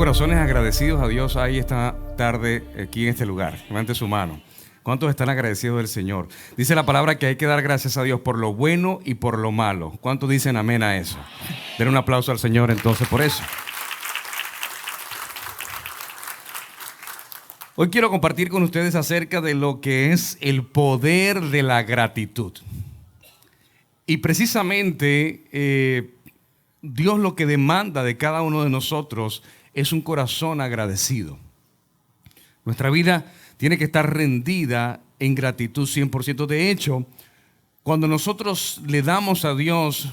corazones agradecidos a Dios hay esta tarde aquí en este lugar? Levante su mano. ¿Cuántos están agradecidos del Señor? Dice la palabra que hay que dar gracias a Dios por lo bueno y por lo malo. ¿Cuántos dicen amén a eso? Den un aplauso al Señor entonces por eso. Hoy quiero compartir con ustedes acerca de lo que es el poder de la gratitud. Y precisamente Dios lo que demanda de cada uno de nosotros es un corazón agradecido. Nuestra vida tiene que estar rendida en gratitud 100%. De hecho, cuando nosotros le damos a Dios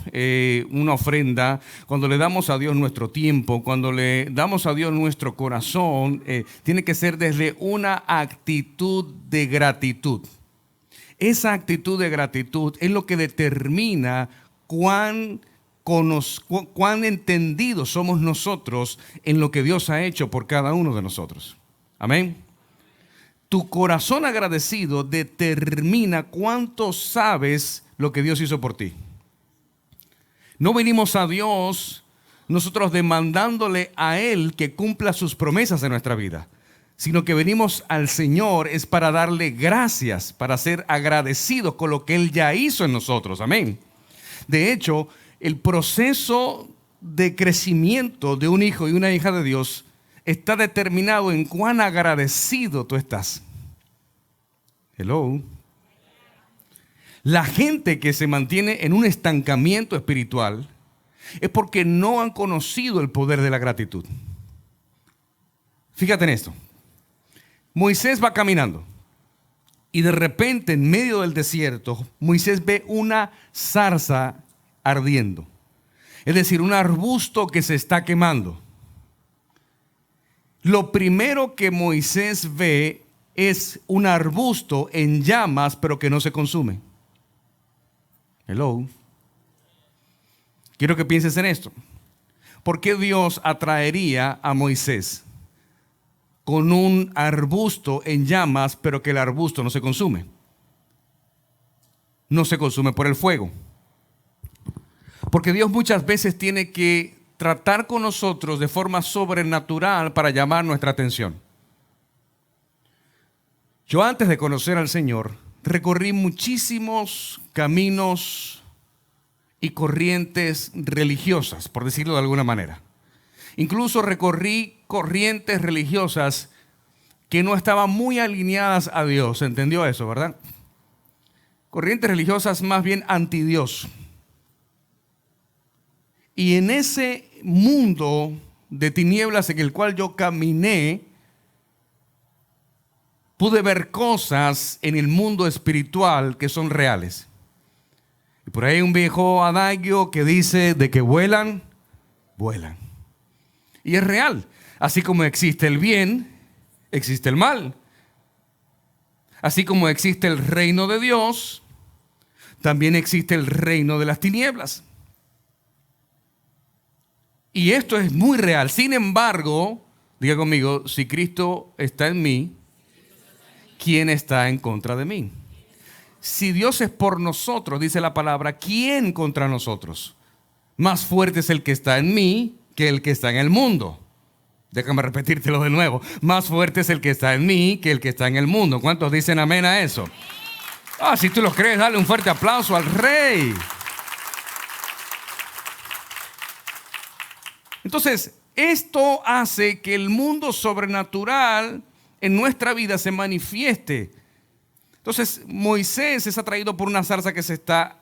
una ofrenda, cuando le damos a Dios nuestro tiempo, cuando le damos a Dios nuestro corazón, tiene que ser desde una actitud de gratitud. Esa actitud de gratitud es lo que determina cuán entendidos somos nosotros en lo que Dios ha hecho por cada uno de nosotros. Amén. Tu corazón agradecido determina cuánto sabes lo que Dios hizo por ti. No venimos a Dios nosotros demandándole a Él que cumpla sus promesas en nuestra vida, sino que venimos al Señor es para darle gracias, para ser agradecidos con lo que Él ya hizo en nosotros. Amén. De hecho, el proceso de crecimiento de un hijo y una hija de Dios está determinado en cuán agradecido tú estás. Hello. La gente que se mantiene en un estancamiento espiritual es porque no han conocido el poder de la gratitud. Fíjate en esto. Moisés va caminando y de repente en medio del desierto Moisés ve una zarza ardiendo. Es decir, un arbusto que se está quemando. Lo primero que Moisés ve es un arbusto en llamas, pero que no se consume. Hello. Quiero que pienses en esto. ¿Por qué Dios atraería a Moisés con un arbusto en llamas, pero que el arbusto no se consume? No se consume por el fuego. Porque Dios muchas veces tiene que tratar con nosotros de forma sobrenatural para llamar nuestra atención. Yo antes de conocer al Señor, recorrí muchísimos caminos y corrientes religiosas, por decirlo de alguna manera. Incluso recorrí corrientes religiosas que no estaban muy alineadas a Dios. ¿Entendió eso, verdad? Corrientes religiosas más bien anti Dios. Y en ese mundo de tinieblas en el cual yo caminé, pude ver cosas en el mundo espiritual que son reales. Y por ahí hay un viejo adagio que dice de que vuelan, vuelan. Y es real. Así como existe el bien, existe el mal. Así como existe el reino de Dios, también existe el reino de las tinieblas. Y esto es muy real. Sin embargo, diga conmigo, si Cristo está en mí, ¿quién está en contra de mí? Si Dios es por nosotros, dice la palabra, ¿quién contra nosotros? Más fuerte es el que está en mí que el que está en el mundo. Déjame repetírtelo de nuevo. Más fuerte es el que está en mí que el que está en el mundo. ¿Cuántos dicen amén a eso? Si tú lo crees, dale un fuerte aplauso al Rey. Entonces, esto hace que el mundo sobrenatural en nuestra vida se manifieste. Entonces, Moisés es atraído por una zarza que se está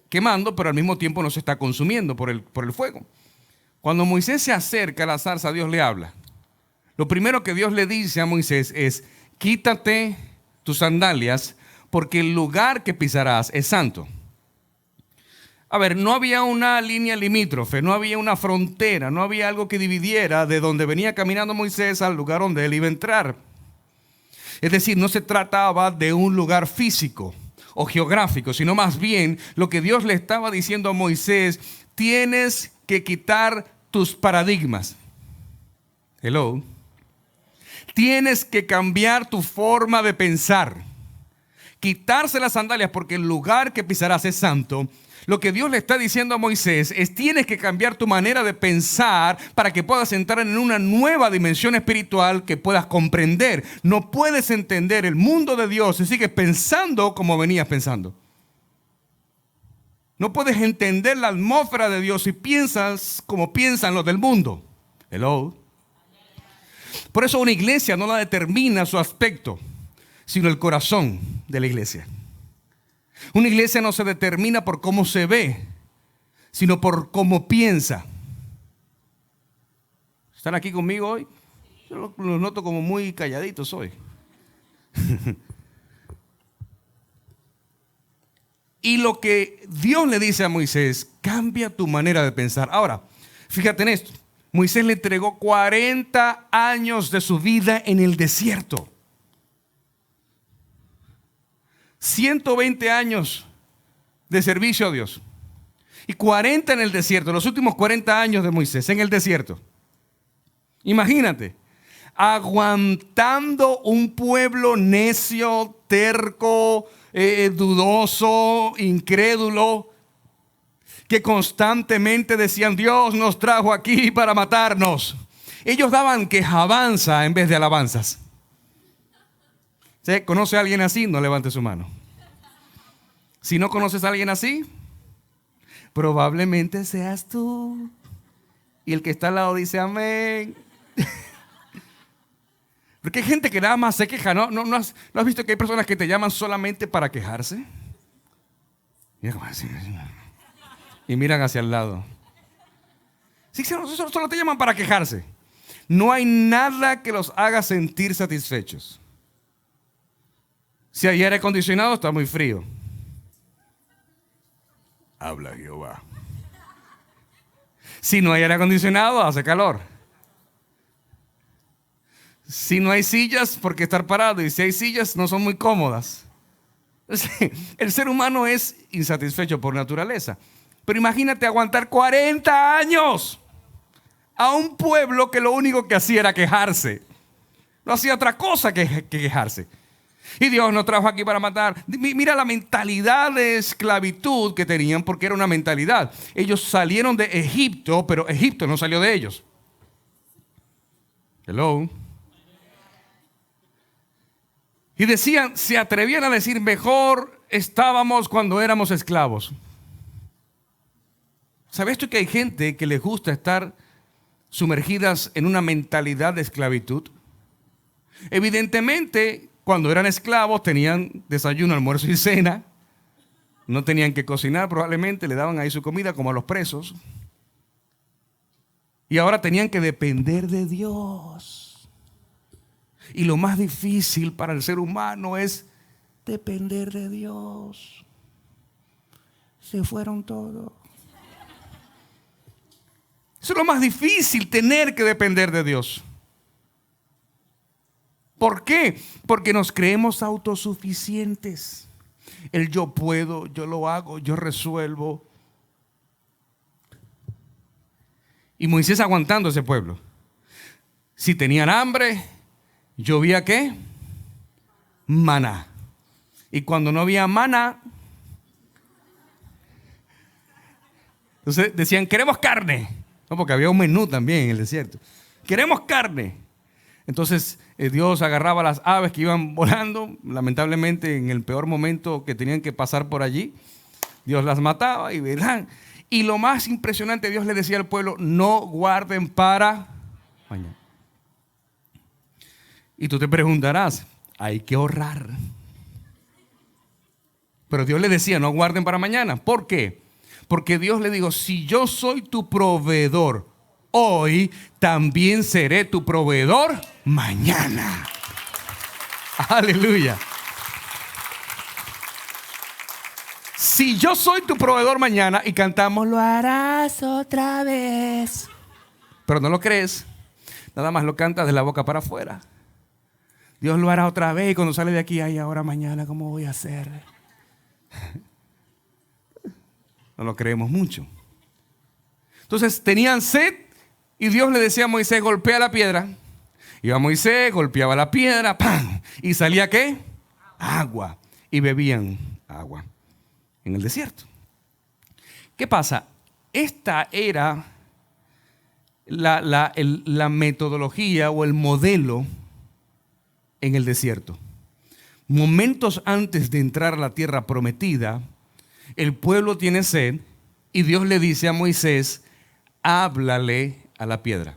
quemando, pero al mismo tiempo no se está consumiendo por el fuego. Cuando Moisés se acerca a la zarza, Dios le habla. Lo primero que Dios le dice a Moisés es: quítate tus sandalias, porque el lugar que pisarás es santo. A ver, no había una línea limítrofe, no había una frontera, no había algo que dividiera de donde venía caminando Moisés al lugar donde él iba a entrar. Es decir, no se trataba de un lugar físico o geográfico, sino más bien lo que Dios le estaba diciendo a Moisés: tienes que quitar tus paradigmas. Hello. Tienes que cambiar tu forma de pensar. Quitarse las sandalias porque el lugar que pisarás es santo. Lo que Dios le está diciendo a Moisés es: tienes que cambiar tu manera de pensar para que puedas entrar en una nueva dimensión espiritual que puedas comprender. No puedes entender el mundo de Dios si sigues pensando como venías pensando. No puedes entender la atmósfera de Dios si piensas como piensan los del mundo. Hello. Por eso una iglesia no la determina su aspecto, sino el corazón de la iglesia. Una iglesia no se determina por cómo se ve, sino por cómo piensa. ¿Están aquí conmigo hoy? Yo los noto como muy calladitos hoy. Y lo que Dios le dice a Moisés: cambia tu manera de pensar. Ahora, fíjate en esto. Moisés le entregó 40 años de su vida en el desierto. 120 años de servicio a Dios. Y 40 en el desierto. Los últimos 40 años de Moisés en el desierto. Imagínate. Aguantando un pueblo necio, terco, dudoso, incrédulo, que constantemente decían: Dios nos trajo aquí para matarnos. Ellos daban quejabanza en vez de alabanzas. ¿Sí? ¿Conoce a alguien así? No levante su mano. Si no conoces a alguien así, probablemente seas tú. Y el que está al lado dice amén. Porque hay gente que nada más se queja, ¿no? ¿No has visto que hay personas que te llaman solamente para quejarse? Mira cómo así. Y miran hacia el lado. Sí, solo te llaman para quejarse. No hay nada que los haga sentir satisfechos. Si hay aire acondicionado, está muy frío. Habla Jehová. Si no hay aire acondicionado, hace calor. Si no hay sillas, ¿por qué estar parado? Y si hay sillas, no son muy cómodas. El ser humano es insatisfecho por naturaleza. Pero imagínate aguantar 40 años a un pueblo que lo único que hacía era quejarse. No hacía otra cosa que quejarse. Y Dios nos trajo aquí para matar. Mira la mentalidad de esclavitud que tenían, porque era una mentalidad. Ellos salieron de Egipto, pero Egipto no salió de ellos. Hello. Y decían, se atrevían a decir: mejor estábamos cuando éramos esclavos. ¿Sabes tú que hay gente que les gusta estar sumergidas en una mentalidad de esclavitud? Evidentemente, cuando eran esclavos tenían desayuno, almuerzo y cena. No tenían que cocinar, probablemente le daban ahí su comida como a los presos. Y ahora tenían que depender de Dios. Y lo más difícil para el ser humano es depender de Dios. Se fueron todos. Eso es lo más difícil, tener que depender de Dios. ¿Por qué? Porque nos creemos autosuficientes. El yo puedo, yo lo hago, yo resuelvo. Y Moisés aguantando a ese pueblo. Si tenían hambre, llovía ¿qué? Maná. Y cuando no había maná, entonces decían: queremos carne. No, porque había un menú también en el desierto. Queremos carne. Entonces Dios agarraba las aves que iban volando. Lamentablemente en el peor momento que tenían que pasar por allí, Dios las mataba y verán. Y lo más impresionante, Dios le decía al pueblo: no guarden para mañana. Y tú te preguntarás: hay que ahorrar. Pero Dios le decía: no guarden para mañana. ¿Por qué? Porque Dios le dijo: si yo soy tu proveedor hoy, también seré tu proveedor mañana. Aleluya. Si yo soy tu proveedor mañana, y cantamos: lo harás otra vez. Pero no lo crees. Nada más lo cantas de la boca para afuera. Dios lo hará otra vez, y cuando sale de aquí: ay, ahora mañana, ¿cómo voy a hacer? No lo creemos mucho. Entonces tenían sed y Dios le decía a Moisés: golpea la piedra. Iba Moisés, golpeaba la piedra, ¡pam! Y salía ¿qué? Agua. Y bebían agua en el desierto. ¿Qué pasa? Esta era la metodología o el modelo en el desierto. Momentos antes de entrar a la tierra prometida, el pueblo tiene sed y Dios le dice a Moisés, háblale a la piedra.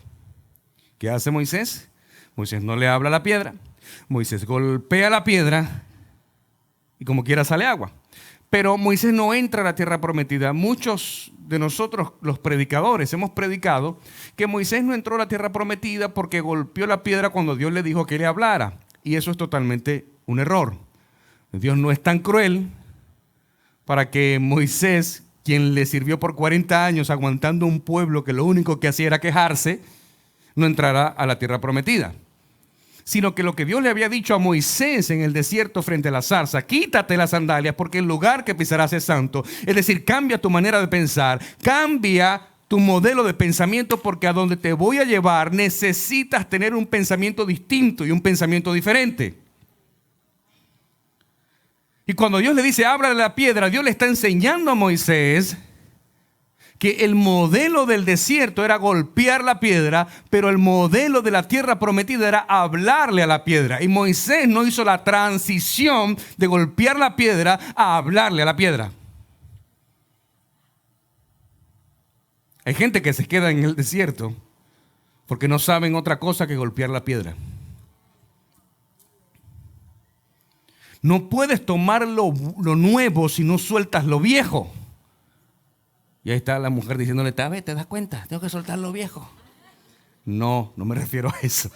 ¿Qué hace Moisés? Moisés no le habla a la piedra. Moisés golpea la piedra y como quiera sale agua. Pero Moisés no entra a la tierra prometida. Muchos de nosotros, los predicadores, hemos predicado que Moisés no entró a la tierra prometida porque golpeó la piedra cuando Dios le dijo que le hablara. Y eso es totalmente un error. Dios no es tan cruel para que Moisés, quien le sirvió por 40 años aguantando un pueblo que lo único que hacía era quejarse, no entrará a la tierra prometida. Sino que lo que Dios le había dicho a Moisés en el desierto frente a la zarza, quítate las sandalias porque el lugar que pisarás es santo. Es decir, cambia tu manera de pensar, cambia tu modelo de pensamiento porque a donde te voy a llevar necesitas tener un pensamiento distinto y un pensamiento diferente. Y cuando Dios le dice, háblale a la piedra, Dios le está enseñando a Moisés que el modelo del desierto era golpear la piedra, pero el modelo de la tierra prometida era hablarle a la piedra. Y Moisés no hizo la transición de golpear la piedra a hablarle a la piedra. Hay gente que se queda en el desierto porque no saben otra cosa que golpear la piedra. No puedes tomar lo nuevo si no sueltas lo viejo. Y ahí está la mujer diciéndole, ¿te das cuenta? Tengo que soltar lo viejo. No me refiero a eso.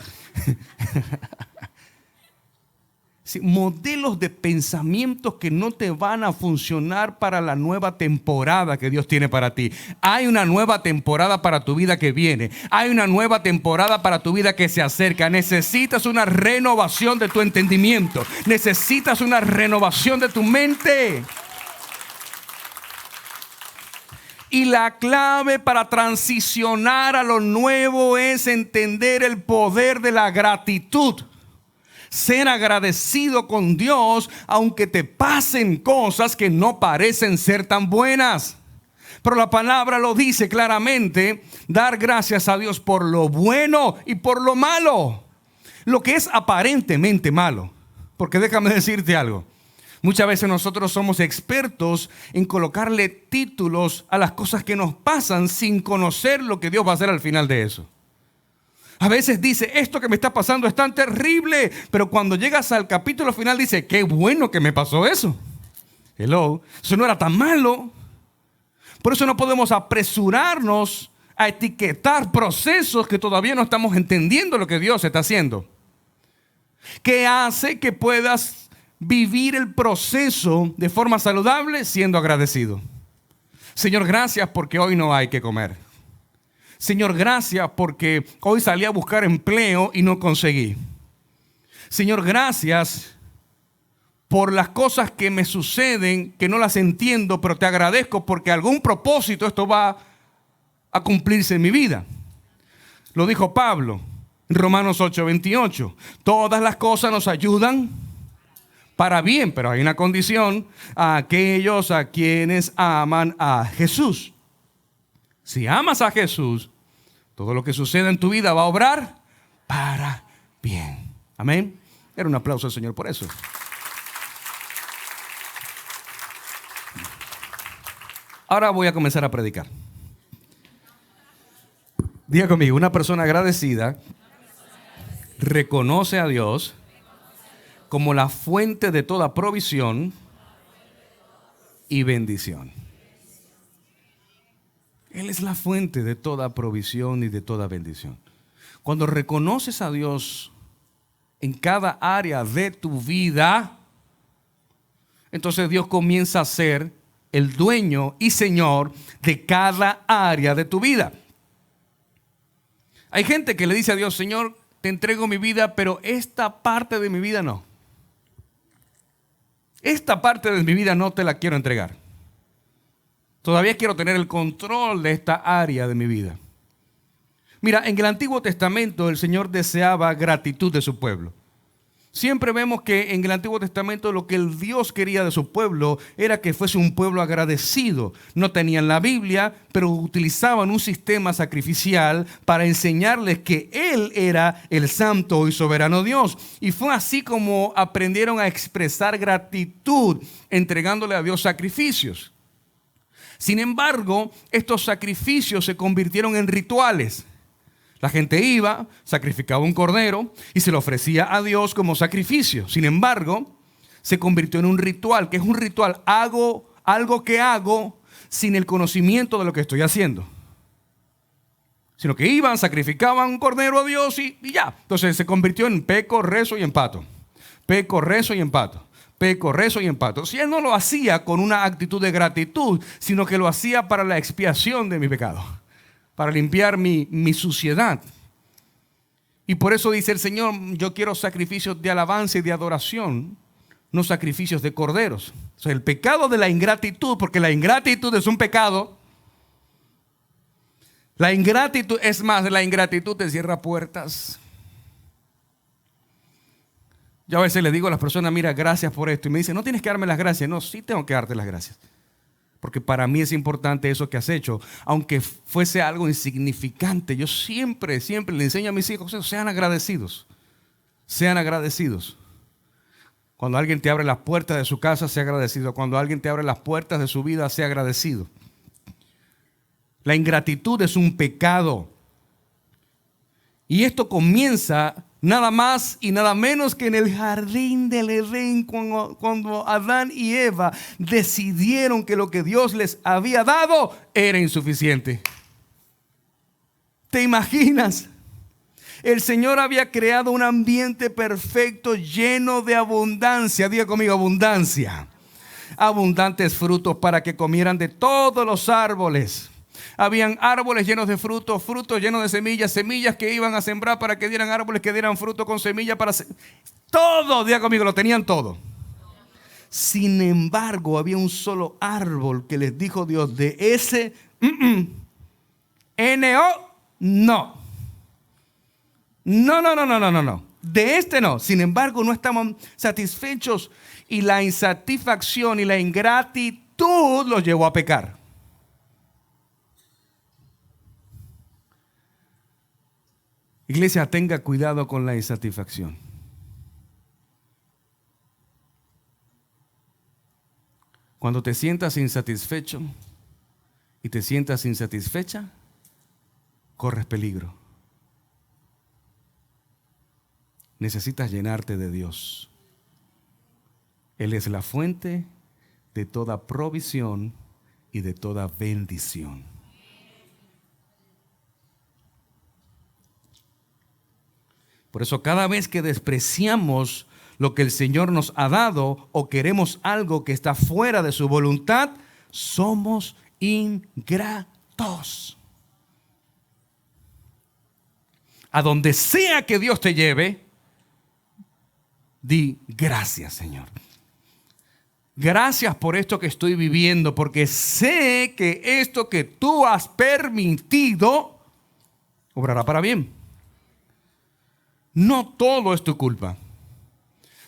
Sí, modelos de pensamientos que no te van a funcionar para la nueva temporada que Dios tiene para ti. Hay una nueva temporada para tu vida que viene. Hay una nueva temporada para tu vida que se acerca. Necesitas una renovación de tu entendimiento. Necesitas una renovación de tu mente. Y la clave para transicionar a lo nuevo es entender el poder de la gratitud. Ser agradecido con Dios aunque te pasen cosas que no parecen ser tan buenas. Pero la palabra lo dice claramente, dar gracias a Dios por lo bueno y por lo malo. Lo que es aparentemente malo. Porque déjame decirte algo. Muchas veces nosotros somos expertos en colocarle títulos a las cosas que nos pasan sin conocer lo que Dios va a hacer al final de eso. A veces dice, esto que me está pasando es tan terrible, pero cuando llegas al capítulo final dice, qué bueno que me pasó eso. Hello, eso no era tan malo. Por eso no podemos apresurarnos a etiquetar procesos que todavía no estamos entendiendo lo que Dios está haciendo. ¿Qué hace que puedas vivir el proceso de forma saludable? Siendo agradecido. Señor, gracias porque hoy no hay que comer. Señor, gracias porque hoy salí a buscar empleo y no conseguí. Señor, gracias por las cosas que me suceden, que no las entiendo, pero te agradezco porque algún propósito esto va a cumplirse en mi vida. Lo dijo Pablo en Romanos 8:28. Todas las cosas nos ayudan para bien, pero hay una condición: a aquellos a quienes aman a Jesús. Si amas a Jesús, todo lo que suceda en tu vida va a obrar para bien. Amén. Era un aplauso al Señor por eso. Ahora voy a comenzar a predicar. Diga conmigo, una persona agradecida reconoce a Dios como la fuente de toda provisión y bendición. Él es la fuente de toda provisión y de toda bendición. Cuando reconoces a Dios en cada área de tu vida, entonces Dios comienza a ser el dueño y señor de cada área de tu vida. Hay gente que le dice a Dios, Señor, te entrego mi vida, pero esta parte de mi vida no. Esta parte de mi vida no te la quiero entregar. Todavía quiero tener el control de esta área de mi vida. Mira, en el Antiguo Testamento el Señor deseaba gratitud de su pueblo. Siempre vemos que en el Antiguo Testamento lo que el Dios quería de su pueblo era que fuese un pueblo agradecido. No tenían la Biblia, pero utilizaban un sistema sacrificial para enseñarles que Él era el santo y soberano Dios. Y fue así como aprendieron a expresar gratitud entregándole a Dios sacrificios. Sin embargo, estos sacrificios se convirtieron en rituales. La gente iba, sacrificaba un cordero y se lo ofrecía a Dios como sacrificio. Sin embargo, se convirtió en un ritual. ¿Qué es un ritual? Hago algo que hago sin el conocimiento de lo que estoy haciendo. Sino que iban, sacrificaban un cordero a Dios y ya. Entonces se convirtió en peco, rezo y empato. Peco, rezo y empato. Peco, rezo y empato. Si él no lo hacía con una actitud de gratitud, sino que lo hacía para la expiación de mi pecado, para limpiar mi suciedad. Y por eso dice el Señor, yo quiero sacrificios de alabanza y de adoración, no sacrificios de corderos. O sea, el pecado de la ingratitud, porque la ingratitud es un pecado. La ingratitud, es más, la ingratitud te cierra puertas. Yo a veces le digo a las personas, mira, gracias por esto. Y me dicen, no tienes que darme las gracias. No, sí tengo que darte las gracias. Porque para mí es importante eso que has hecho. Aunque fuese algo insignificante, yo siempre le enseño a mis hijos, sean agradecidos. Sean agradecidos. Cuando alguien te abre las puertas de su casa, sea agradecido. Cuando alguien te abre las puertas de su vida, sea agradecido. La ingratitud es un pecado. Y esto comienza nada más y nada menos que en el jardín del Edén, cuando Adán y Eva decidieron que lo que Dios les había dado era insuficiente. ¿Te imaginas? El Señor había creado un ambiente perfecto, lleno de abundancia. Diga conmigo, abundancia. Abundantes frutos para que comieran de todos los árboles. Habían árboles llenos de frutos, frutos llenos de semillas, semillas que iban a sembrar para que dieran árboles que dieran fruto con semillas para todo, diga conmigo, lo tenían todo. Sin embargo, había un solo árbol que les dijo Dios, de ese N-O, no. No. De este no. Sin embargo, no estaban satisfechos y la insatisfacción y la ingratitud los llevó a pecar. Iglesia, tenga cuidado con la insatisfacción. Cuando te sientas insatisfecho y te sientas insatisfecha, corres peligro. Necesitas llenarte de Dios. Él es la fuente de toda provisión y de toda bendición. Por eso cada vez que despreciamos lo que el Señor nos ha dado o queremos algo que está fuera de su voluntad, somos ingratos. A donde sea que Dios te lleve, di gracias, Señor. Gracias por esto que estoy viviendo, porque sé que esto que tú has permitido obrará para bien. No todo es tu culpa.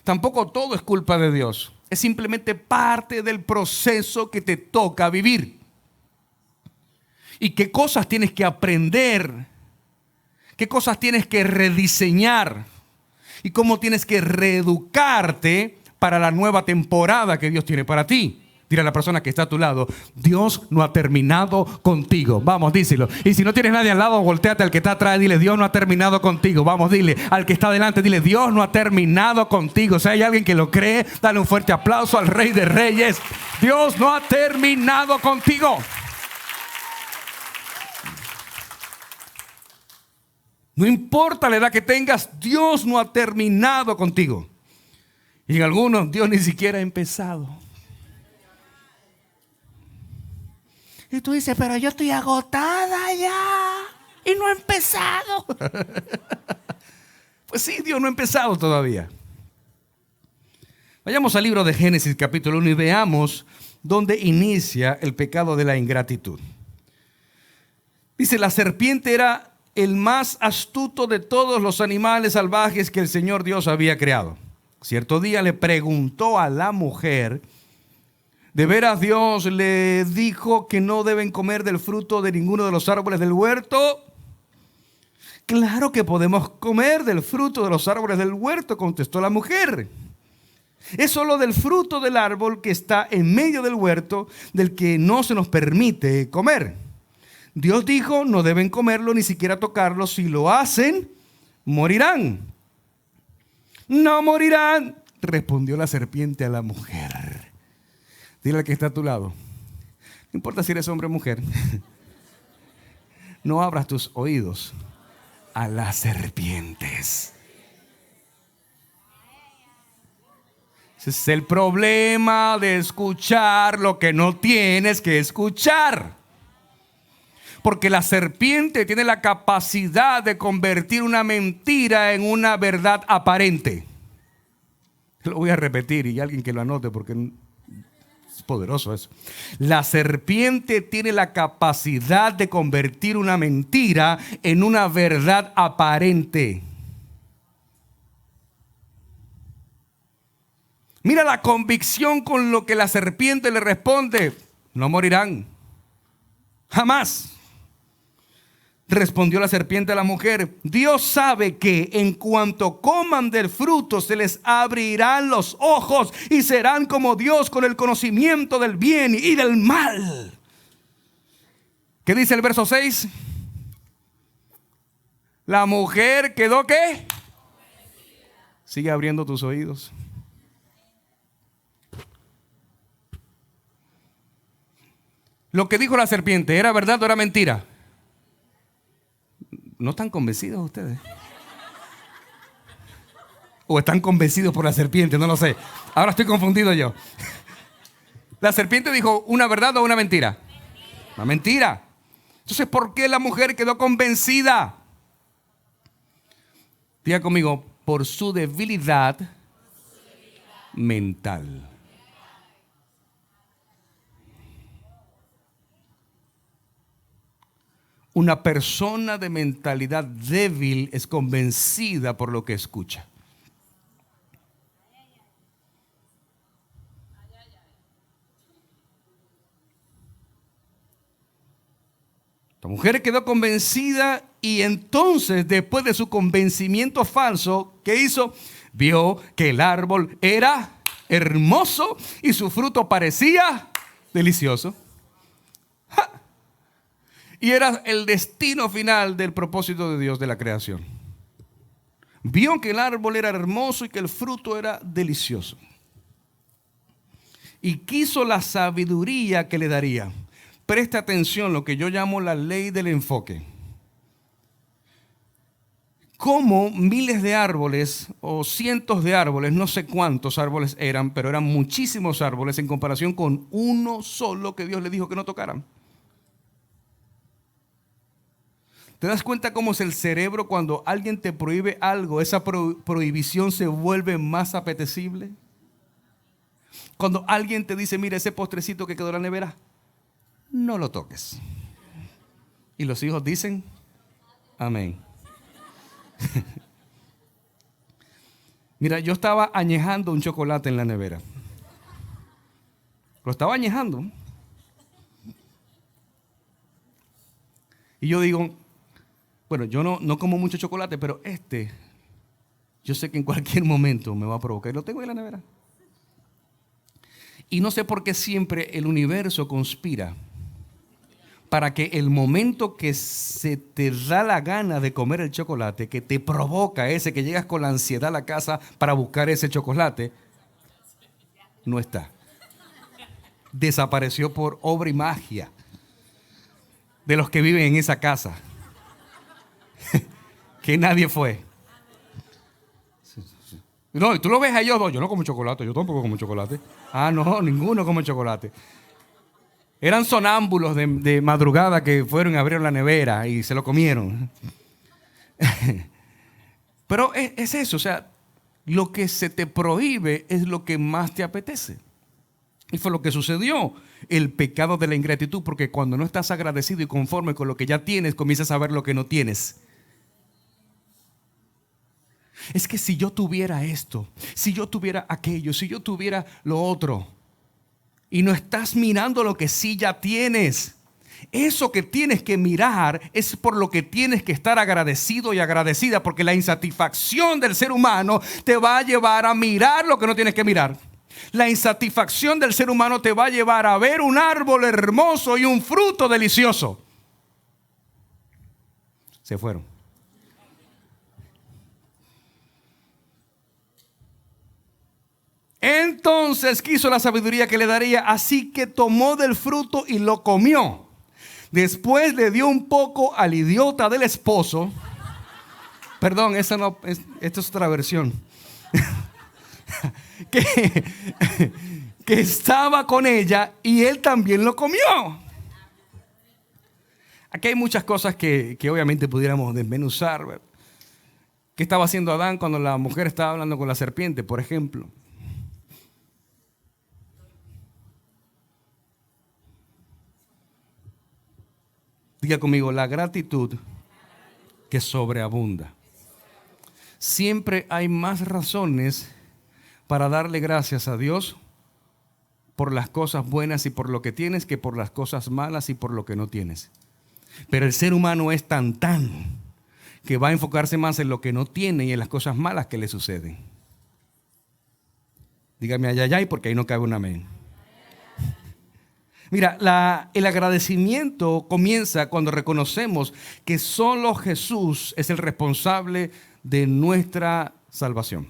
Tampoco todo es culpa de Dios. Es simplemente parte del proceso que te toca vivir. Y qué cosas tienes que aprender, qué cosas tienes que rediseñar y cómo tienes que reeducarte para la nueva temporada que Dios tiene para ti. Dile a la persona que está a tu lado, Dios no ha terminado contigo. Vamos, díselo. Y si no tienes nadie al lado, volteate al que está atrás y dile, Dios no ha terminado contigo. Vamos, dile al que está adelante, dile, Dios no ha terminado contigo. Si hay alguien que lo cree, dale un fuerte aplauso al Rey de Reyes. Dios no ha terminado contigo. No importa la edad que tengas, Dios no ha terminado contigo. Y en algunos, Dios ni siquiera ha empezado. Y tú dices, pero yo estoy agotada ya y no he empezado. Pues sí, Dios no ha empezado todavía. Vayamos al libro de Génesis capítulo 1 y veamos dónde inicia el pecado de la ingratitud. Dice, la serpiente era el más astuto de todos los animales salvajes que el Señor Dios había creado. Cierto día le preguntó a la mujer: ¿de veras Dios le dijo que no deben comer del fruto de ninguno de los árboles del huerto? Claro que podemos comer del fruto de los árboles del huerto, contestó la mujer. Es solo del fruto del árbol que está en medio del huerto del que no se nos permite comer. Dios dijo: no deben comerlo ni siquiera tocarlo. Si lo hacen, morirán. No morirán, respondió la serpiente a la mujer. Dile al que está a tu lado: no importa si eres hombre o mujer, no abras tus oídos a las serpientes. Ese es el problema de escuchar lo que no tienes que escuchar. Porque la serpiente tiene la capacidad de convertir una mentira en una verdad aparente. Lo voy a repetir y alguien que lo anote porque es poderoso eso. La serpiente tiene la capacidad de convertir una mentira en una verdad aparente. Mira la convicción con lo que la serpiente le responde: no morirán. Jamás. Respondió la serpiente a la mujer: Dios sabe que en cuanto coman del fruto se les abrirán los ojos y serán como Dios, con el conocimiento del bien y del mal. ¿Qué dice el verso 6? La mujer quedó ¿qué? Sigue abriendo tus oídos. Lo que dijo la serpiente, ¿era verdad o era mentira? ¿No están convencidos ustedes? ¿O están convencidos por la serpiente? No lo sé. Ahora estoy confundido yo. La serpiente dijo: ¿una verdad o una mentira? Una mentira. Entonces, ¿por qué la mujer quedó convencida? Diga conmigo: por su debilidad mental. Una persona de mentalidad débil es convencida por lo que escucha. La mujer quedó convencida y entonces, después de su convencimiento falso, ¿qué hizo? Vio que el árbol era hermoso y su fruto parecía delicioso. ¡Ja! Y era el destino final del propósito de Dios de la creación. Vio que el árbol era hermoso y que el fruto era delicioso. Y quiso la sabiduría que le daría. Preste atención, lo que yo llamo la ley del enfoque. Como miles de árboles o cientos de árboles, no sé cuántos árboles eran, pero eran muchísimos árboles en comparación con uno solo que Dios le dijo que no tocaran. ¿Te das cuenta cómo es el cerebro cuando alguien te prohíbe algo? Esa prohibición se vuelve más apetecible. Cuando alguien te dice: mira, ese postrecito que quedó en la nevera, no lo toques. Y los hijos dicen: amén. Mira, yo estaba añejando un chocolate en la nevera. Lo estaba añejando. Y yo digo: bueno, yo no como mucho chocolate, pero yo sé que en cualquier momento me va a provocar. Y lo tengo en la nevera. Y no sé por qué siempre el universo conspira para que el momento que se te da la gana de comer el chocolate, que te provoca ese, que llegas con la ansiedad a la casa para buscar ese chocolate, no está. Desapareció por obra y magia de los que viven en esa casa. Que nadie fue. No, y tú lo ves a ellos dos: yo no como chocolate, yo tampoco como chocolate. Ah, no, ninguno come chocolate. Eran sonámbulos de madrugada que fueron y abrieron la nevera y se lo comieron. Pero es eso, o sea, lo que se te prohíbe es lo que más te apetece. Y fue lo que sucedió. El pecado de la ingratitud, porque cuando no estás agradecido y conforme con lo que ya tienes, comienzas a ver lo que no tienes. Es que si yo tuviera esto, si yo tuviera aquello, si yo tuviera lo otro. Y no estás mirando lo que sí ya tienes. Eso que tienes que mirar es por lo que tienes que estar agradecido y agradecida, porque la insatisfacción del ser humano te va a llevar a mirar lo que no tienes que mirar. La insatisfacción del ser humano te va a llevar a ver un árbol hermoso y un fruto delicioso. Se fueron. Entonces quiso la sabiduría que le daría, así que tomó del fruto y lo comió. Después le dio un poco al idiota del esposo. Perdón, esa no, esta es otra versión. que estaba con ella y él también lo comió. Aquí hay muchas cosas que obviamente pudiéramos desmenuzar. ¿Qué estaba haciendo Adán cuando la mujer estaba hablando con la serpiente, por ejemplo? Diga conmigo, la gratitud que sobreabunda. Siempre hay más razones para darle gracias a Dios por las cosas buenas y por lo que tienes que por las cosas malas y por lo que no tienes. Pero el ser humano es tan que va a enfocarse más en lo que no tiene y en las cosas malas que le suceden. Dígame ay, porque ahí no cabe un amén. Mira, el agradecimiento comienza cuando reconocemos que solo Jesús es el responsable de nuestra salvación.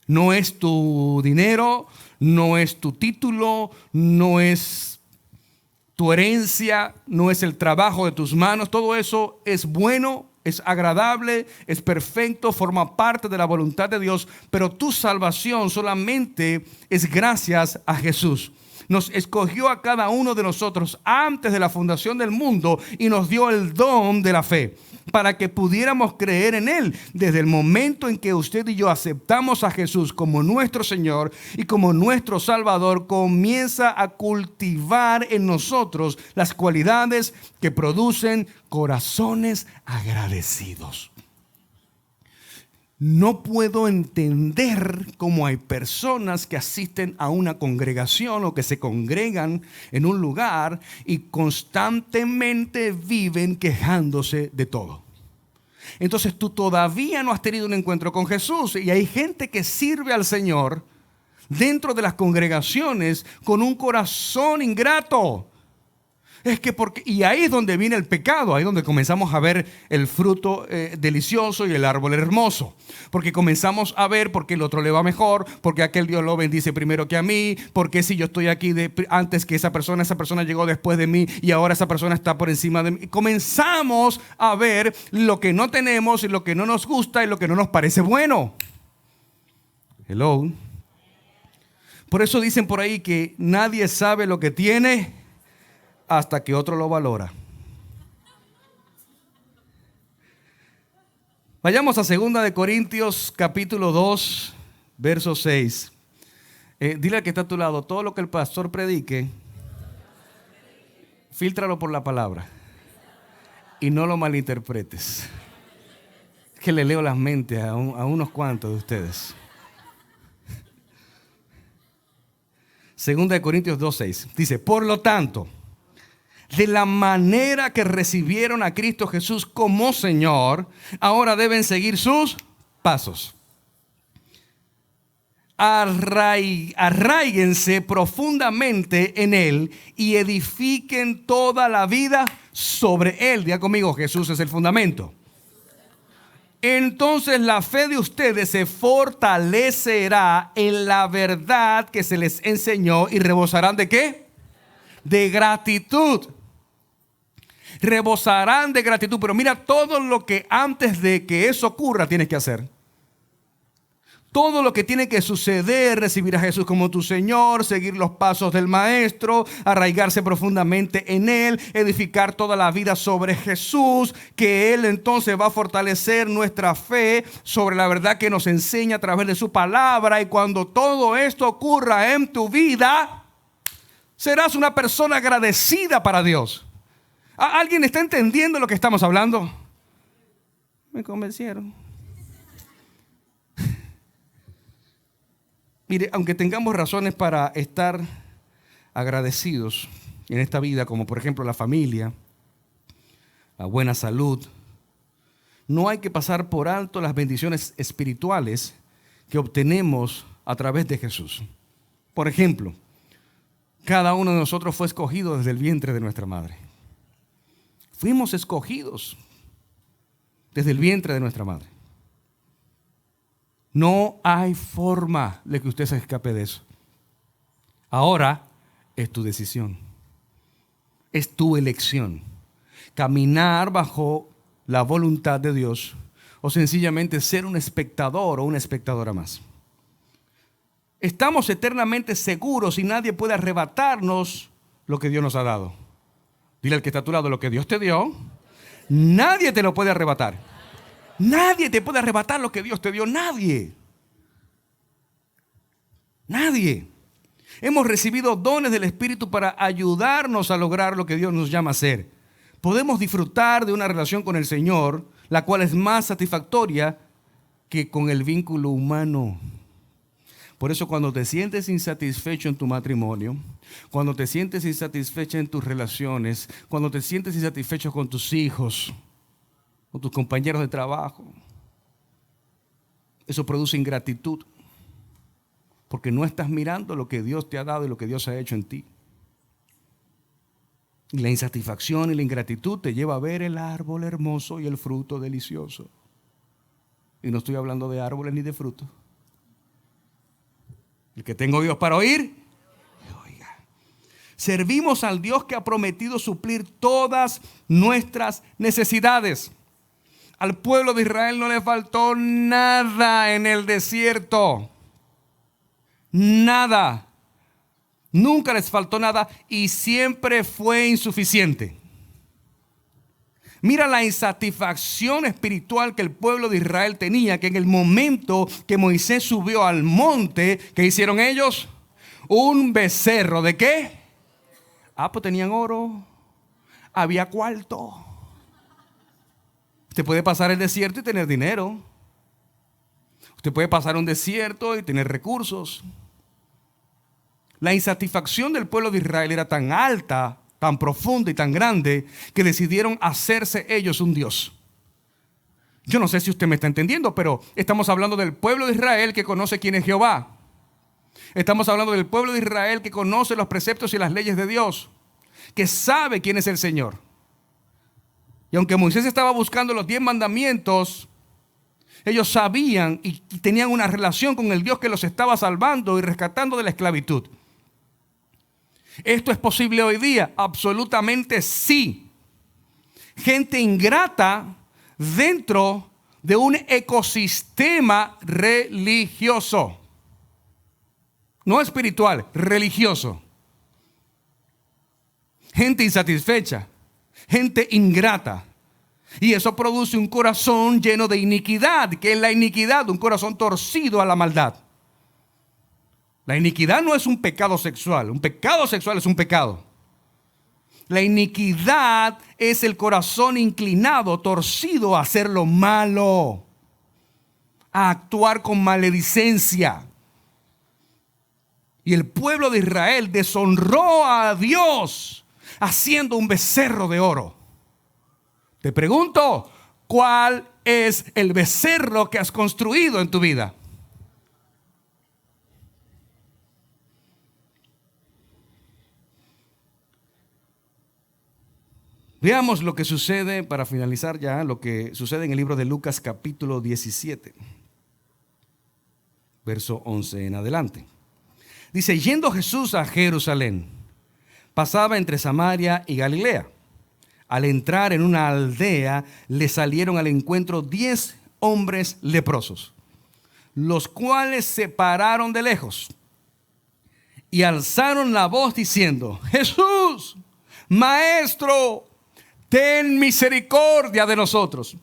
No es tu dinero, no es tu título, no es tu herencia, no es el trabajo de tus manos. Todo eso es bueno, es agradable, es perfecto, forma parte de la voluntad de Dios, pero tu salvación solamente es gracias a Jesús. Nos escogió a cada uno de nosotros antes de la fundación del mundo y nos dio el don de la fe para que pudiéramos creer en Él. Desde el momento en que usted y yo aceptamos a Jesús como nuestro Señor y como nuestro Salvador, comienza a cultivar en nosotros las cualidades que producen corazones agradecidos. No puedo entender cómo hay personas que asisten a una congregación o que se congregan en un lugar y constantemente viven quejándose de todo. Entonces tú todavía no has tenido un encuentro con Jesús y hay gente que sirve al Señor dentro de las congregaciones con un corazón ingrato. Es que y ahí es donde viene el pecado, ahí es donde comenzamos a ver el fruto delicioso y el árbol hermoso. Porque comenzamos a ver porque el otro le va mejor, porque aquel Dios lo bendice primero que a mí, porque si yo estoy aquí antes que esa persona llegó después de mí y ahora esa persona está por encima de mí. Comenzamos a ver lo que no tenemos y lo que no nos gusta y lo que no nos parece bueno. Hello. Por eso dicen por ahí que nadie sabe lo que tiene hasta que otro lo valora. Vayamos a 2 Corintios capítulo 2, verso 6. Dile al que está a tu lado, todo lo que el pastor predique, fíltralo por la palabra y no lo malinterpretes. Es que le leo las mentes a unos cuantos de ustedes. 2 Corintios 2, 6. Dice, por lo tanto, de la manera que recibieron a Cristo Jesús como Señor, ahora deben seguir sus pasos. Arraíguense profundamente en Él y edifiquen toda la vida sobre Él. Diga conmigo, Jesús es el fundamento. Entonces la fe de ustedes se fortalecerá en la verdad que se les enseñó y rebosarán ¿de qué? De gratitud. Rebosarán de gratitud. Pero mira todo lo que antes de que eso ocurra tienes que hacer. Todo lo que tiene que suceder, recibir a Jesús como tu Señor, seguir los pasos del Maestro, arraigarse profundamente en Él, edificar toda la vida sobre Jesús, que Él entonces va a fortalecer nuestra fe sobre la verdad que nos enseña a través de su palabra. Y cuando todo esto ocurra en tu vida, serás una persona agradecida para Dios. ¿Alguien está entendiendo lo que estamos hablando? Me convencieron. Mire, aunque tengamos razones para estar agradecidos en esta vida, como por ejemplo la familia, la buena salud, no hay que pasar por alto las bendiciones espirituales que obtenemos a través de Jesús. Por ejemplo, cada uno de nosotros fue escogido desde el vientre de nuestra madre. Fuimos escogidos desde el vientre de nuestra madre. No hay forma de que usted se escape de eso. Ahora es tu decisión. Es tu elección. Caminar bajo la voluntad de Dios o sencillamente ser un espectador o una espectadora más. Estamos eternamente seguros y nadie puede arrebatarnos lo que Dios nos ha dado. Dile al que está a tu lado, lo que Dios te dio, nadie te lo puede arrebatar. Nadie te puede arrebatar lo que Dios te dio. Nadie. Nadie. Hemos recibido dones del Espíritu para ayudarnos a lograr lo que Dios nos llama a hacer. Podemos disfrutar de una relación con el Señor, la cual es más satisfactoria que con el vínculo humano. Por eso cuando te sientes insatisfecho en tu matrimonio, cuando te sientes insatisfecha en tus relaciones, cuando te sientes insatisfecho con tus hijos, con tus compañeros de trabajo, eso produce ingratitud, porque no estás mirando lo que Dios te ha dado y lo que Dios ha hecho en ti. Y la insatisfacción y la ingratitud te lleva a ver el árbol hermoso y el fruto delicioso. Y no estoy hablando de árboles ni de frutos. El que tenga oídos para oír, oiga. Servimos al Dios que ha prometido suplir todas nuestras necesidades. Al pueblo de Israel no le faltó nada en el desierto. Nada. Nunca les faltó nada y siempre fue insuficiente. Mira la insatisfacción espiritual que el pueblo de Israel tenía, que en el momento que Moisés subió al monte, ¿qué hicieron ellos? Un becerro. ¿De qué? Pues tenían oro, había cuarto. Usted puede pasar el desierto y tener dinero. Usted puede pasar un desierto y tener recursos. La insatisfacción del pueblo de Israel era tan alta, tan profunda y tan grande, que decidieron hacerse ellos un Dios. Yo no sé si usted me está entendiendo, pero estamos hablando del pueblo de Israel que conoce quién es Jehová. Estamos hablando del pueblo de Israel que conoce los preceptos y las leyes de Dios, que sabe quién es el Señor. Y aunque Moisés estaba buscando los 10 mandamientos, ellos sabían y tenían una relación con el Dios que los estaba salvando y rescatando de la esclavitud. ¿Esto es posible hoy día? Absolutamente sí. Gente ingrata dentro de un ecosistema religioso. No espiritual, religioso. Gente insatisfecha, gente ingrata. Y eso produce un corazón lleno de iniquidad, que es la iniquidad, un corazón torcido a la maldad. La iniquidad no es un pecado sexual, un pecado sexual es un pecado. La iniquidad es el corazón inclinado, torcido a hacer lo malo, a actuar con maledicencia. Y el pueblo de Israel deshonró a Dios haciendo un becerro de oro. Te pregunto, ¿cuál es el becerro que has construido en tu vida? Veamos lo que sucede, para finalizar ya, lo que sucede en el libro de Lucas capítulo 17, verso 11 en adelante. Dice, yendo Jesús a Jerusalén, pasaba entre Samaria y Galilea. Al entrar en una aldea, le salieron al encuentro 10 hombres leprosos, los cuales se pararon de lejos y alzaron la voz diciendo, Jesús, Maestro, ten misericordia de nosotros.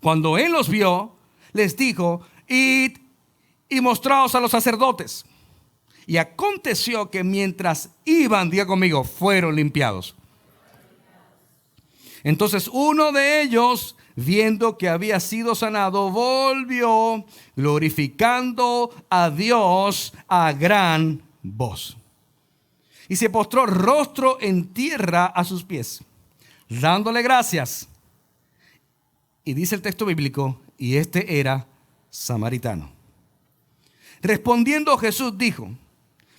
Cuando él los vio, les dijo, id y mostraos a los sacerdotes. Y aconteció que mientras iban, diga conmigo, fueron limpiados. Entonces uno de ellos, viendo que había sido sanado, volvió glorificando a Dios a gran voz. Y se postró rostro en tierra a sus pies, dándole gracias. Y dice el texto bíblico, y este era samaritano. Respondiendo Jesús dijo,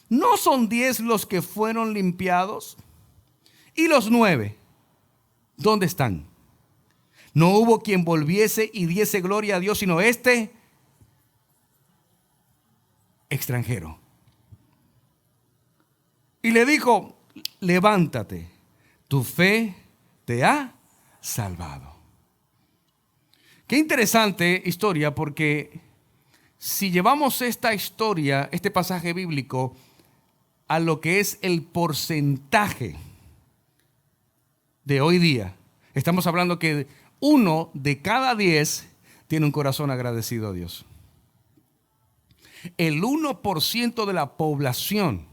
¿no son 10 los que fueron limpiados? ¿Y los 9? ¿Dónde están? No hubo quien volviese y diese gloria a Dios, sino este extranjero. Y le dijo, levántate, tu fe te ha salvado. Qué interesante historia, porque si llevamos esta historia, este pasaje bíblico, a lo que es el porcentaje de hoy día, estamos hablando que 1 de cada 10 tiene un corazón agradecido a Dios. El 1% de la población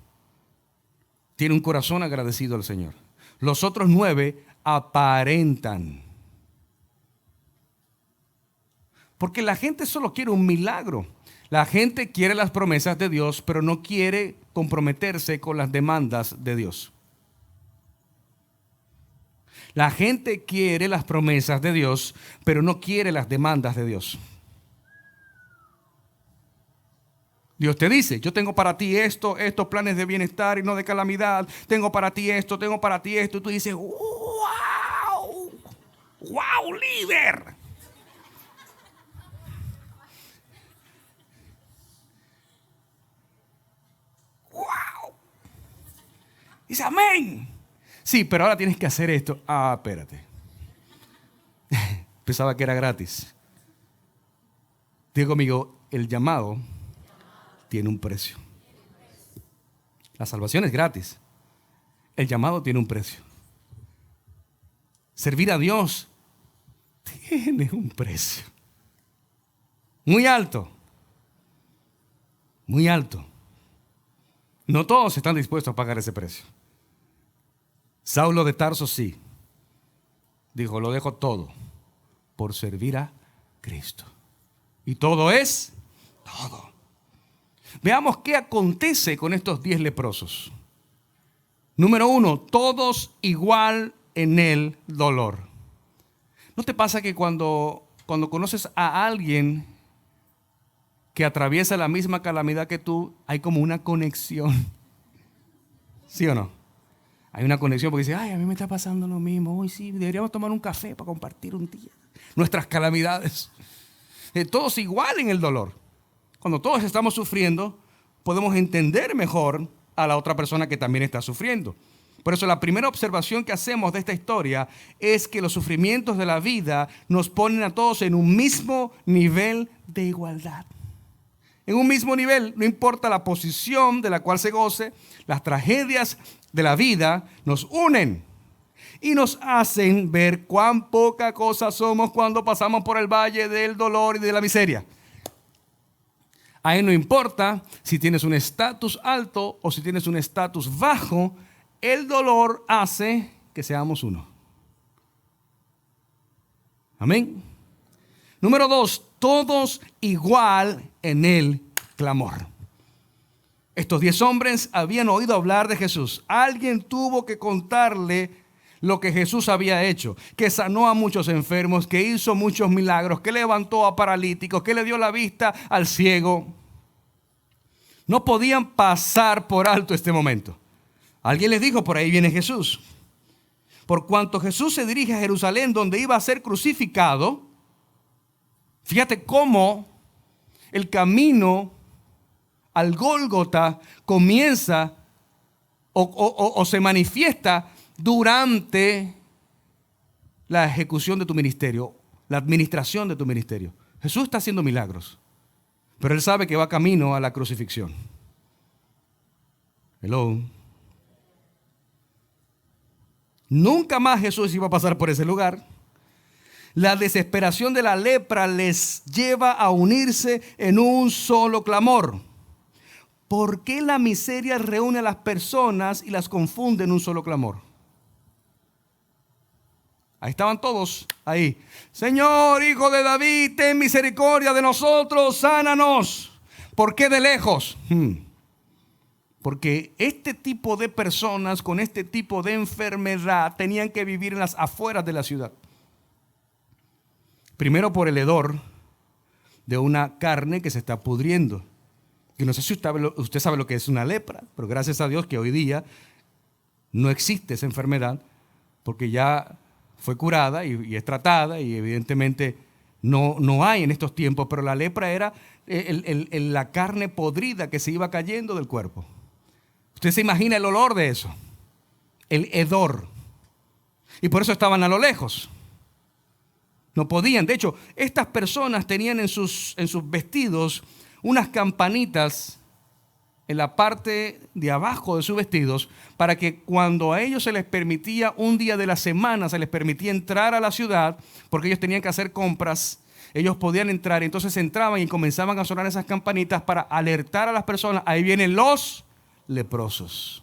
tiene un corazón agradecido al Señor. Los otros 9 aparentan. Porque la gente solo quiere un milagro. La gente quiere las promesas de Dios, pero no quiere comprometerse con las demandas de Dios. La gente quiere las promesas de Dios, pero no quiere las demandas de Dios. Dios te dice, yo tengo para ti estos planes de bienestar y no de calamidad. Tengo para ti esto, tengo para ti esto. Y tú dices, ¡wow! ¡Wow, líder! ¡Wow! Dice, amén. Sí, pero ahora tienes que hacer esto. Ah, espérate. Pensaba que era gratis. Digo conmigo, el llamado tiene un precio. La salvación es gratis. El llamado tiene un precio. Servir a Dios tiene un precio. Muy alto. Muy alto. No todos están dispuestos a pagar ese precio. Saulo de Tarso sí. Dijo, lo dejo todo por servir a Cristo. Y todo es todo. Veamos qué acontece con estos 10 leprosos. Número 1, todos igual en el dolor. ¿No te pasa que cuando conoces a alguien que atraviesa la misma calamidad que tú, hay como una conexión? ¿Sí o no? Hay una conexión porque dice, ay, a mí me está pasando lo mismo. Hoy sí, deberíamos tomar un café para compartir un día nuestras calamidades. Todos igual en el dolor. Cuando todos estamos sufriendo, podemos entender mejor a la otra persona que también está sufriendo. Por eso la primera observación que hacemos de esta historia es que los sufrimientos de la vida nos ponen a todos en un mismo nivel de igualdad. En un mismo nivel, no importa la posición de la cual se goce, las tragedias de la vida nos unen y nos hacen ver cuán poca cosa somos cuando pasamos por el valle del dolor y de la miseria. Ahí no importa si tienes un estatus alto o si tienes un estatus bajo, el dolor hace que seamos uno. Amén. Número 2, todos igual en el clamor. Estos 10 hombres habían oído hablar de Jesús. Alguien tuvo que contarle lo que Jesús había hecho, que sanó a muchos enfermos, que hizo muchos milagros, que levantó a paralíticos, que le dio la vista al ciego. No podían pasar por alto este momento. Alguien les dijo, por ahí viene Jesús. Por cuanto Jesús se dirige a Jerusalén, donde iba a ser crucificado, fíjate cómo el camino al Gólgota comienza o se manifiesta durante la ejecución de tu ministerio, la administración de tu ministerio. Jesús está haciendo milagros, pero Él sabe que va camino a la crucifixión. Hello. Nunca más Jesús iba a pasar por ese lugar. La desesperación de la lepra les lleva a unirse en un solo clamor. ¿Por qué la miseria reúne a las personas y las confunde en un solo clamor? Ahí estaban todos, ahí. Señor, hijo de David, ten misericordia de nosotros, sánanos. ¿Por qué de lejos? Porque este tipo de personas con este tipo de enfermedad tenían que vivir en las afueras de la ciudad. Primero por el hedor de una carne que se está pudriendo. Y no sé si usted sabe lo que es una lepra, pero gracias a Dios que hoy día no existe esa enfermedad, porque ya fue curada y es tratada, y evidentemente no hay en estos tiempos, pero la lepra era la carne podrida que se iba cayendo del cuerpo. Usted se imagina el olor de eso, el hedor. Y por eso estaban a lo lejos. No podían. De hecho, estas personas tenían en sus vestidos unas campanitas en la parte de abajo de sus vestidos, para que cuando a ellos se les permitía un día de la semana, se les permitía entrar a la ciudad, porque ellos tenían que hacer compras, ellos podían entrar, entonces entraban y comenzaban a sonar esas campanitas para alertar a las personas: ahí vienen los leprosos.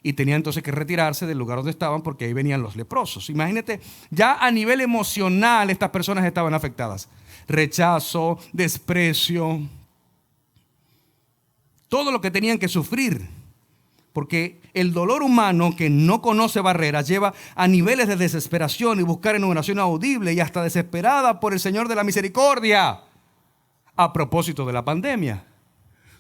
Y tenían entonces que retirarse del lugar donde estaban, porque ahí venían los leprosos. Imagínate, ya a nivel emocional estas personas estaban afectadas. Rechazo, desprecio, todo lo que tenían que sufrir, porque el dolor humano que no conoce barreras lleva a niveles de desesperación y buscar en oración audible y hasta desesperada por el Señor de la misericordia. A propósito de la pandemia,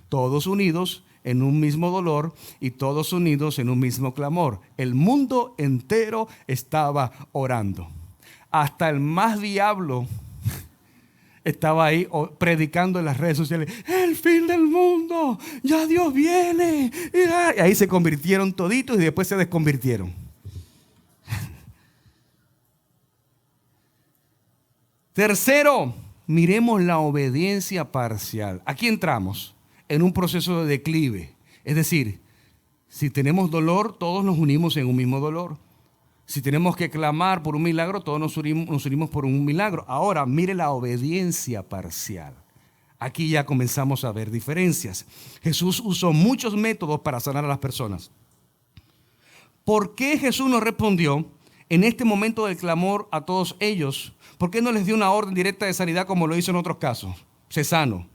todos unidos en un mismo dolor y todos unidos en un mismo clamor. El mundo entero estaba orando. Hasta el más diablo estaba ahí predicando en las redes sociales: el fin del mundo, ya Dios viene. Y ahí se convirtieron toditos y después se desconvirtieron. Tercero, miremos la obediencia parcial. Aquí entramos en un proceso de declive. Es decir, si tenemos dolor, todos nos unimos en un mismo dolor. Si tenemos que clamar por un milagro, todos nos unimos por un milagro. Ahora, mire la obediencia parcial. Aquí ya comenzamos a ver diferencias. Jesús usó muchos métodos para sanar a las personas. ¿Por qué Jesús no respondió en este momento del clamor a todos ellos? ¿Por qué no les dio una orden directa de sanidad como lo hizo en otros casos? Sé sano.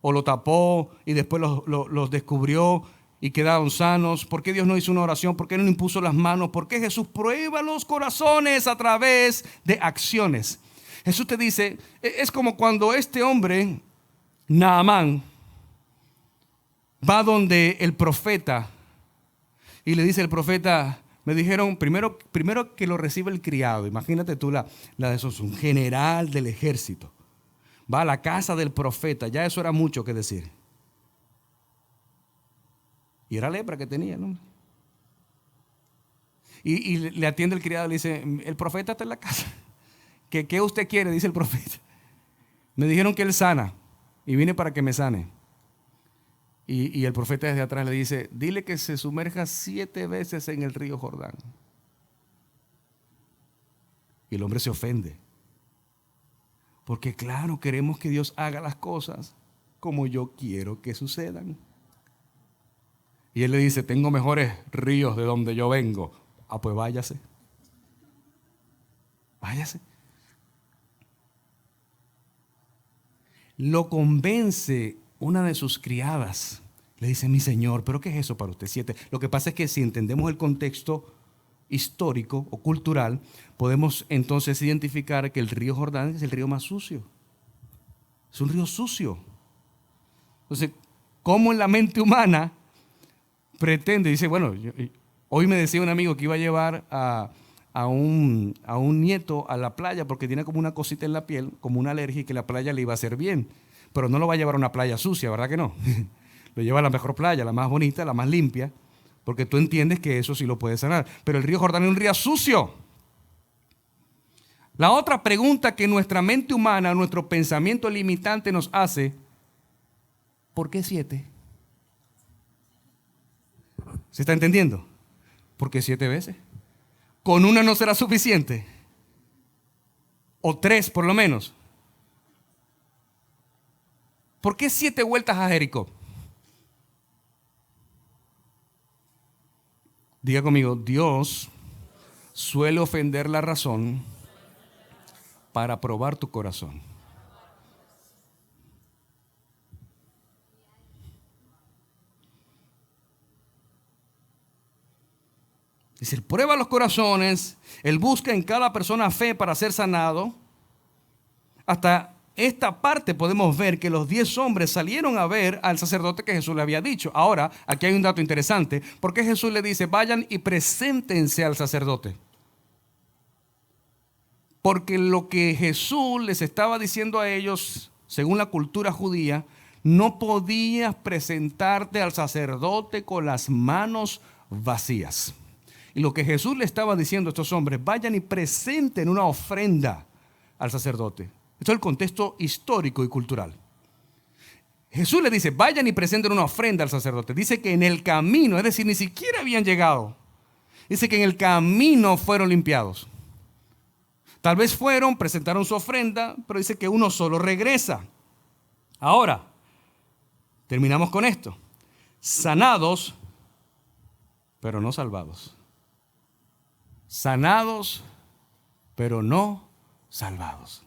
O lo tapó y después los descubrió y quedaron sanos. ¿Por qué Dios no hizo una oración? ¿Por qué no impuso las manos? ¿Por qué Jesús prueba los corazones a través de acciones? Jesús te dice, es como cuando este hombre, Naamán, va donde el profeta y le dice el profeta: me dijeron primero que lo reciba el criado. Imagínate tú la de esos, un general del ejército. Va a la casa del profeta, ya eso era mucho que decir. Y era lepra que tenía, ¿no? Y le atiende el criado y le dice: el profeta está en la casa. ¿Qué usted quiere? Dice el profeta. Me dijeron que él sana y vine para que me sane. Y el profeta desde atrás le dice: dile que se sumerja 7 veces en el río Jordán. Y el hombre se ofende. Porque claro, queremos que Dios haga las cosas como yo quiero que sucedan. Y él le dice: tengo mejores ríos de donde yo vengo. Ah, pues váyase. Váyase. Lo convence una de sus criadas. Le dice: mi señor, ¿pero qué es eso para usted? 7. Lo que pasa es que si entendemos el contexto histórico o cultural, podemos entonces identificar que el río Jordán es el río más sucio. Es un río sucio. Entonces, ¿cómo en la mente humana pretende? Dice: bueno, hoy me decía un amigo que iba a llevar a un nieto a la playa porque tiene como una cosita en la piel, como una alergia, y que la playa le iba a hacer bien. Pero no lo va a llevar a una playa sucia, ¿verdad que no? Lo lleva a la mejor playa, la más bonita, la más limpia, porque tú entiendes que eso sí lo puede sanar. Pero el río Jordán es un río sucio. La otra pregunta que nuestra mente humana, nuestro pensamiento limitante nos hace: ¿por qué 7? ¿Se está entendiendo? ¿Por qué 7 veces? ¿Con una no será suficiente? ¿O 3 por lo menos? ¿Por qué 7 vueltas a Jericó? Diga conmigo: Dios suele ofender la razón para probar tu corazón. Dice, Él prueba los corazones, Él busca en cada persona fe para ser sanado. Hasta esta parte podemos ver que los 10 hombres salieron a ver al sacerdote que Jesús le había dicho. Ahora, aquí hay un dato interesante. ¿Por qué Jesús le dice, vayan y preséntense al sacerdote? Porque lo que Jesús les estaba diciendo a ellos, según la cultura judía, no podías presentarte al sacerdote con las manos vacías. Y lo que Jesús le estaba diciendo a estos hombres, vayan y presenten una ofrenda al sacerdote. Esto es el contexto histórico y cultural. Jesús le dice, vayan y presenten una ofrenda al sacerdote. Dice que en el camino, es decir, ni siquiera habían llegado. Dice que en el camino fueron limpiados. Tal vez fueron, presentaron su ofrenda, pero dice que uno solo regresa. Ahora, terminamos con esto. Sanados, pero no salvados. Sanados, pero no salvados.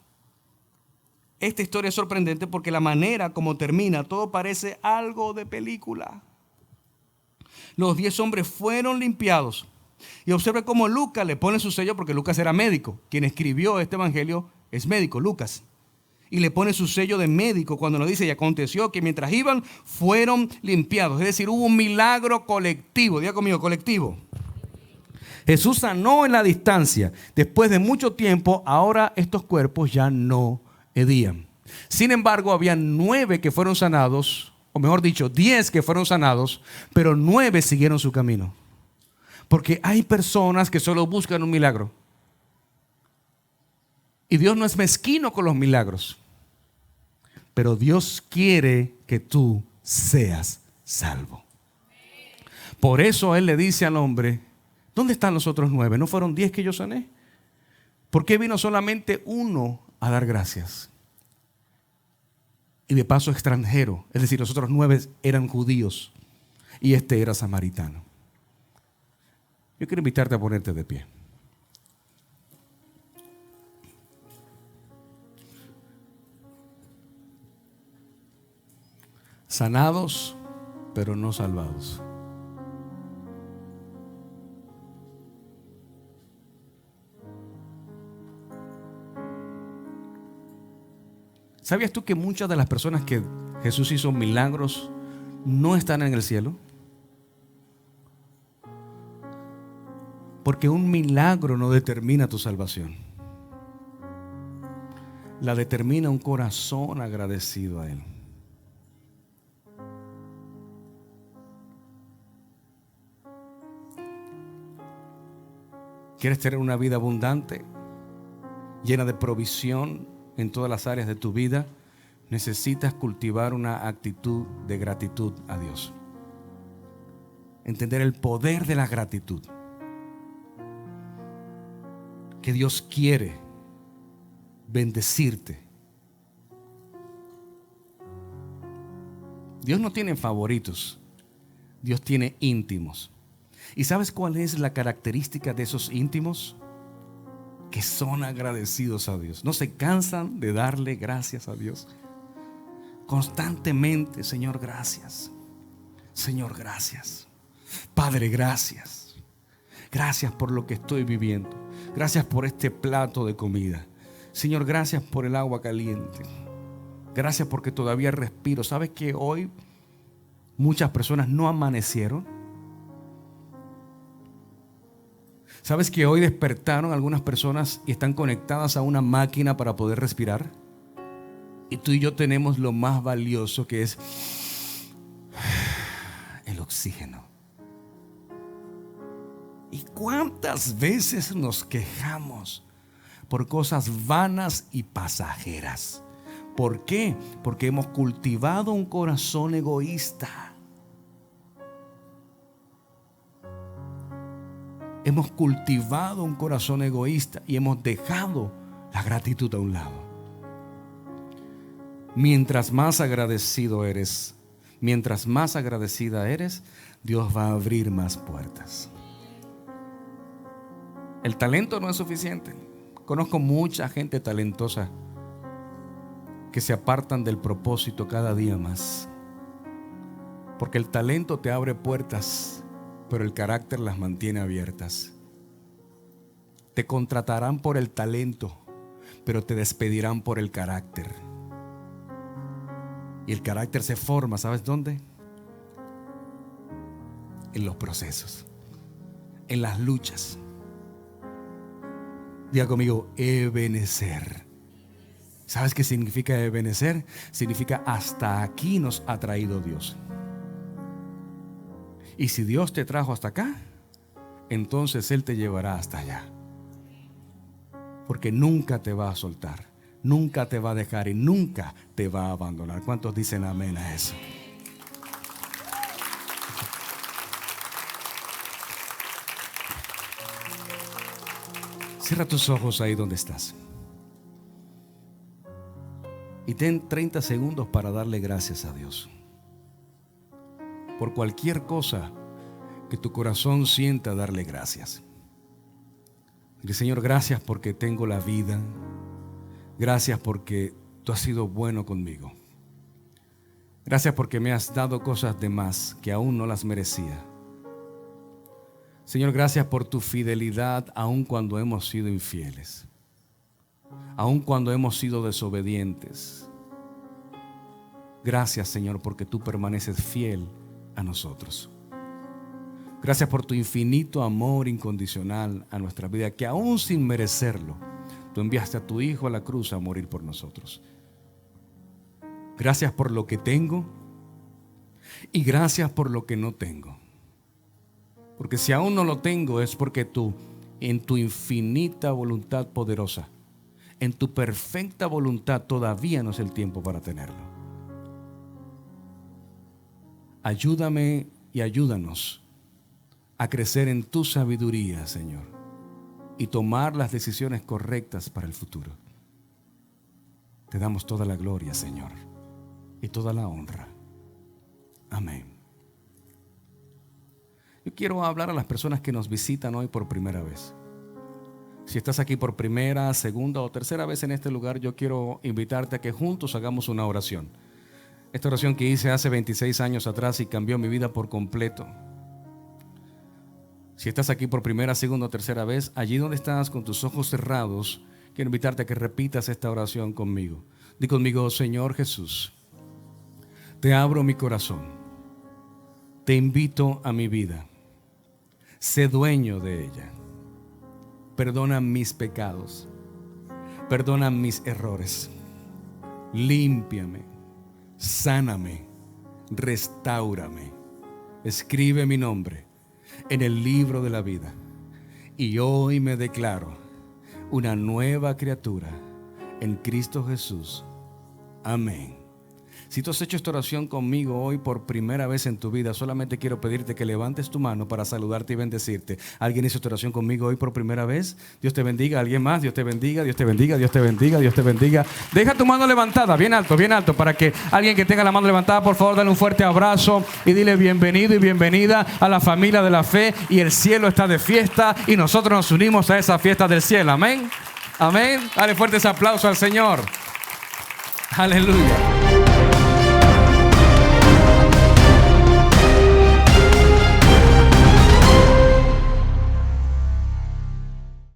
Esta historia es sorprendente porque la manera como termina, todo parece algo de película. Los 10 hombres fueron limpiados. Y observe cómo Lucas le pone su sello, porque Lucas era médico. Quien escribió este evangelio es médico, Lucas. Y le pone su sello de médico cuando nos dice, y aconteció que mientras iban, fueron limpiados. Es decir, hubo un milagro colectivo. Diga conmigo, colectivo. Jesús sanó en la distancia. Después de mucho tiempo, ahora estos cuerpos ya no hedían. Sin embargo, había 9 que fueron sanados, o mejor dicho, 10 que fueron sanados, pero 9 siguieron su camino. Porque hay personas que solo buscan un milagro. Y Dios no es mezquino con los milagros. Pero Dios quiere que tú seas salvo. Por eso Él le dice al hombre, ¿dónde están los otros 9? ¿No fueron 10 que yo sané? ¿Por qué vino solamente uno a dar gracias? Y de paso extranjero. Es decir, los otros 9 eran judíos y este era samaritano. Yo quiero invitarte a ponerte de pie. Sanados, pero no salvados. ¿Sabías tú que muchas de las personas que Jesús hizo milagros no están en el cielo? Porque un milagro no determina tu salvación. La determina un corazón agradecido a Él. ¿Quieres tener una vida abundante, llena de provisión en todas las áreas de tu vida? Necesitas cultivar una actitud de gratitud a Dios. Entender el poder de la gratitud. Que Dios quiere bendecirte. Dios no tiene favoritos. Dios tiene íntimos. ¿Y sabes cuál es la característica de esos íntimos? Que son agradecidos a Dios. No se cansan de darle gracias a Dios. Constantemente, Señor, gracias. Señor, gracias. Padre, gracias. Gracias por lo que estoy viviendo. Gracias por este plato de comida. Señor, gracias por el agua caliente. Gracias porque todavía respiro. ¿Sabes que hoy muchas personas no amanecieron? ¿Sabes que hoy despertaron algunas personas y están conectadas a una máquina para poder respirar? Y tú y yo tenemos lo más valioso, que es el oxígeno. ¿Y cuántas veces nos quejamos por cosas vanas y pasajeras? ¿Por qué? Porque hemos cultivado un corazón egoísta. Hemos cultivado un corazón egoísta y hemos dejado la gratitud a un lado. Mientras más agradecido eres, mientras más agradecida eres, Dios va a abrir más puertas. El talento no es suficiente. Conozco mucha gente talentosa que se apartan del propósito cada día más. Porque el talento te abre puertas, pero el carácter las mantiene abiertas. Te contratarán por el talento, pero te despedirán por el carácter. Y el carácter se forma, ¿sabes dónde? En los procesos, en las luchas. Diga conmigo, ebenecer. ¿Sabes qué significa ebenecer? Significa hasta aquí nos ha traído Dios. Y si Dios te trajo hasta acá, entonces Él te llevará hasta allá. Porque nunca te va a soltar, nunca te va a dejar y nunca te va a abandonar. ¿Cuántos dicen amén a eso? Cierra tus ojos ahí donde estás. Y ten 30 segundos para darle gracias a Dios por cualquier cosa que tu corazón sienta darle gracias. Dile, Señor, gracias porque tengo la vida. Gracias porque tú has sido bueno conmigo. Gracias porque me has dado cosas de más que aún no las merecía. Señor, gracias por tu fidelidad aun cuando hemos sido infieles, aun cuando hemos sido desobedientes. Gracias, Señor, porque tú permaneces fiel a nosotros. Gracias por tu infinito amor incondicional a nuestra vida, que aún sin merecerlo, tú enviaste a tu Hijo a la cruz a morir por nosotros. Gracias por lo que tengo y gracias por lo que no tengo. Porque si aún no lo tengo es porque tú, en tu infinita voluntad poderosa, en tu perfecta voluntad, todavía no es el tiempo para tenerlo. Ayúdame y ayúdanos a crecer en tu sabiduría, Señor, y tomar las decisiones correctas para el futuro. Te damos toda la gloria, Señor, y toda la honra. Amén. Yo quiero hablar a las personas que nos visitan hoy por primera vez. Si estás aquí por primera, segunda o tercera vez en este lugar, yo quiero invitarte a que juntos hagamos una oración. Esta oración que hice hace 26 años atrás y cambió mi vida por completo. Si estás aquí por primera, segunda o tercera vez, allí donde estás con tus ojos cerrados, quiero invitarte a que repitas esta oración conmigo. Di conmigo, Señor Jesús, te abro mi corazón, te invito a mi vida, sé dueño de ella. Perdona mis pecados, perdona mis errores, límpiame, sáname, restáurame, escribe mi nombre en el libro de la vida y hoy me declaro una nueva criatura en Cristo Jesús. Amén. Si tú has hecho esta oración conmigo hoy por primera vez en tu vida, solamente quiero pedirte que levantes tu mano para saludarte y bendecirte. ¿Alguien hizo esta oración conmigo hoy por primera vez? Dios te bendiga. ¿Alguien más? Dios te bendiga, Dios te bendiga, Dios te bendiga, Dios te bendiga. Deja tu mano levantada, bien alto, para que alguien que tenga la mano levantada, por favor, dale un fuerte abrazo y dile bienvenido y bienvenida a la familia de la fe. Y el cielo está de fiesta y nosotros nos unimos a esa fiesta del cielo. Amén. Amén. Dale fuertes aplausos al Señor. Aleluya.